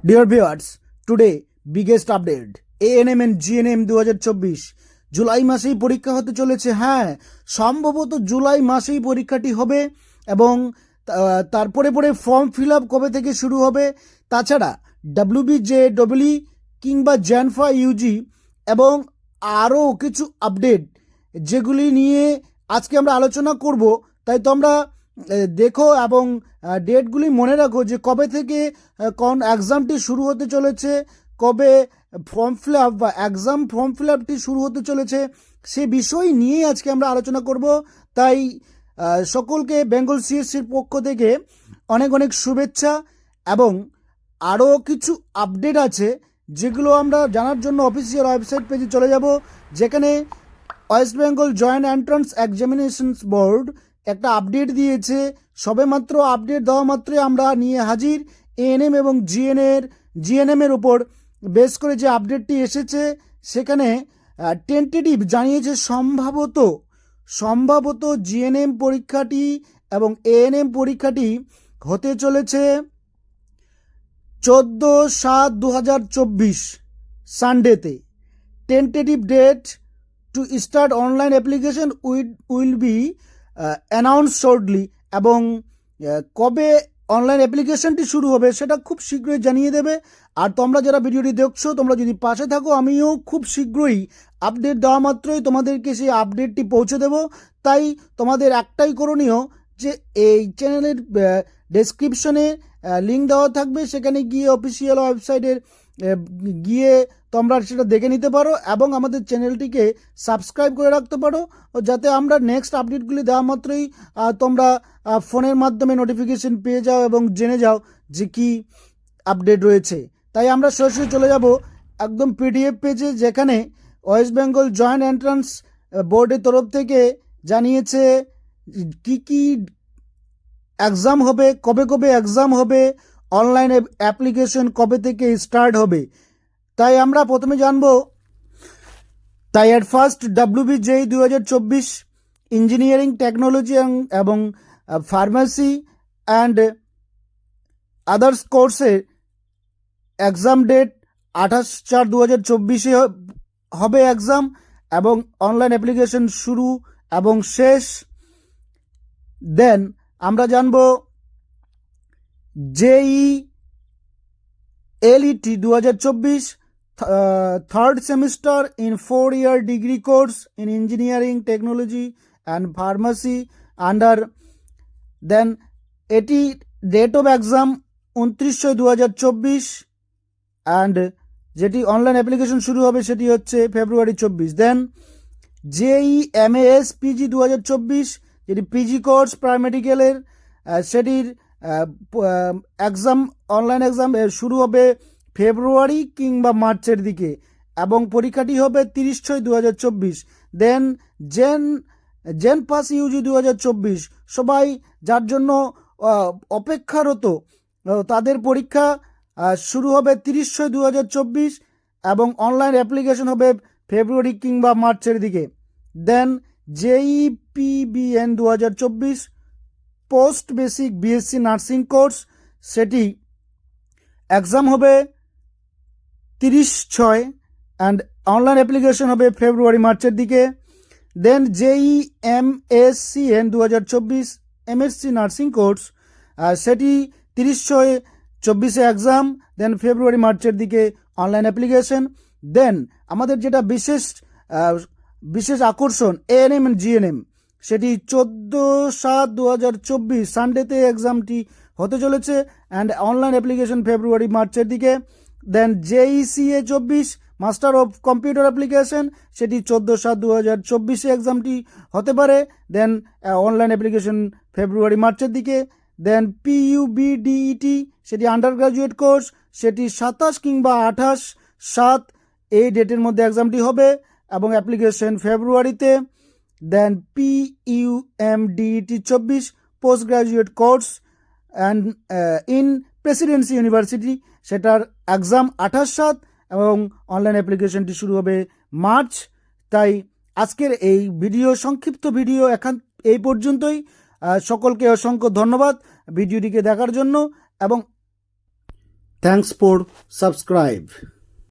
Dear viewers, today biggest update ANM and GNM 2024 July মাসেই পরীক্ষা হতে চলেছে। হ্যাঁ, সম্ভবত জুলাই মাসেই পরীক্ষাটি হবে এবং তারপরে ফর্ম ফিল আপ কবে থেকে শুরু হবে। তাছাড়া WBJEE কিংবা জ্যানফা ইউজি এবং আরও কিছু আপডেট যেগুলি নিয়ে আজকে আমরা আলোচনা করব। তাই তোমরা দেখো এবং ডেটগুলি মনে রাখো যে কবে থেকে কোন এক্সামটি শুরু হতে চলেছে, কবে ফর্ম ফিল আপ বা এক্সাম ফর্ম ফিল আপটি শুরু হতে চলেছে, সে বিষয় নিয়েই আজকে আমরা আলোচনা করব। তাই সকলকে বেঙ্গল সিএসসির পক্ষ থেকে অনেক অনেক শুভেচ্ছা এবং আরও কিছু আপডেট আছে যেগুলো আমরা জানার জন্য অফিসিয়াল ওয়েবসাইট পেজে চলে যাব, যেখানে West Bengal joint entrance examinations board একটা আপডেট দিয়েছে। সবেমাত্র আপডেট দেওয়া মাত্রই আমরা নিয়ে হাজির। এএনএম এবং জিএনএমের উপর বেস করে যে আপডেটটি এসেছে সেখানে টেন্টেটিভ জানিয়েছে সম্ভবত জিএনএম পরীক্ষাটি এবং এএনএম পরীক্ষাটি হতে চলেছে 14/7/2024 সানডেতে। Tentative date to start online application will be announce shortly, এবং কবে অনলাইন অ্যাপ্লিকেশনটি শুরু হবে সেটা খুব শীঘ্রই জানিয়ে দেবে। আর তোমরা যারা ভিডিওটি দেখছো, তোমরা যদি পাশে থাকো, আমিও খুব শীঘ্রই আপডেট দেওয়া মাত্রই তোমাদেরকে সেই আপডেটটি পৌঁছে দেব। তাই তোমাদের একটাই করণীয় যে এই চ্যানেলের ডেসক্রিপশনে লিঙ্ক দেওয়া থাকবে, সেখানে গিয়ে অফিসিয়াল ওয়েবসাইটের গিয়ে তোমরা সেটা দেখে নিতে পারো এবং আমাদের চ্যানেলটিকে সাবস্ক্রাইব করে রাখতে পারো, যাতে আমরা নেক্সট আপডেটগুলি দেওয়া মাত্রই তোমরা ফোনের মাধ্যমে নোটিফিকেশন পেয়ে যাও এবং জেনে যাও যে কি আপডেট রয়েছে। তাই আমরা সরাসরি চলে যাব একদম পিডিএফ পেজে, যেখানে ওয়েস্ট বেঙ্গল জয়েন্ট এন্ট্রান্স বোর্ডের তরফ থেকে জানিয়েছে কি এক্সাম হবে, কবে এক্সাম হবে, অনলাইন অ্যাপ্লিকেশন কবে থেকে স্টার্ট হবে। তাই আমরা প্রথমে জানবো। তাই at first WBJEE 2024 engineering technology এবং ফার্মেসি অ্যান্ড আদার্স কোর্সের এক্সাম ডেট 28/4/2024 হবে এক্সাম, এবং অনলাইন অ্যাপ্লিকেশন শুরু এবং শেষ। দেন আমরা জানবো JEE-LET 2024 third semester in 4-year degree course in engineering technology and pharmacy under. Then এটি ডেট অফ এক্সাম 29/6/2024 অ্যান্ড যেটি অনলাইন অ্যাপ্লিকেশন শুরু হবে সেটি হচ্ছে February 24। দেন JEE-MAS PG 2024 যেটি পিজি কোর্স প্যারামেডিক্যালের, সেটির এক্সাম অনলাইন এক্সাম শুরু হবে ফেব্রুয়ারি কিংবা মার্চের দিকে এবং পরীক্ষাটি হবে 30/6/2024। দেন জেন পাস ইউজি 2024 সবাই যার জন্য অপেক্ষারত, তাদের পরীক্ষা শুরু হবে 30/6/2024 এবং অনলাইন অ্যাপ্লিকেশন হবে ফেব্রুয়ারি কিংবা মার্চের দিকে। দেন JEE-PBN 2024 post basic BSc nursing course, সেটি এক্সাম হবে 30/6 অ্যান্ড অনলাইন অ্যাপ্লিকেশন হবে ফেব্রুয়ারি মার্চের দিকে। দেন JEE-MSCN 2024 এমএসসি নার্সিং কোর্স, সেটি 30/6/24 এক্সাম, দেন ফেব্রুয়ারি মার্চের দিকে অনলাইন অ্যাপ্লিকেশন। দেন আমাদের যেটা বিশেষ আকর্ষণ এএনএম অ্যান্ড জিএনএম, সেটি 14/7/2024 সানডেতে এক্সামটি হতে চলেছে অ্যান্ড অনলাইন অ্যাপ্লিকেশন ফেব্রুয়ারি মার্চের দিকে। দেন JECA 24 master of computer application, সেটি 14/7/2024 এক্সামটি হতে পারে, দেন অনলাইন অ্যাপ্লিকেশন ফেব্রুয়ারি মার্চের দিকে। দেন PUBDET সেটি আন্ডার গ্রাজুয়েট কোর্স, সেটি 27 কিংবা 28/7 এই ডেটের মধ্যে এক্সামটি হবে এবং অ্যাপ্লিকেশন ফেব্রুয়ারিতে। দেন PUMDET 24 post graduate course and in Presidency university, সেটার এক্সাম 28/7 এবং অনলাইন অ্যাপ্লিকেশনটি শুরু হবে মার্চ। তাই আজকের এই সংক্ষিপ্ত ভিডিও এই পর্যন্তই। সকলকে অসংখ্য ধন্যবাদ ভিডিওটিকে দেখার জন্য এবং Thanks for subscribe.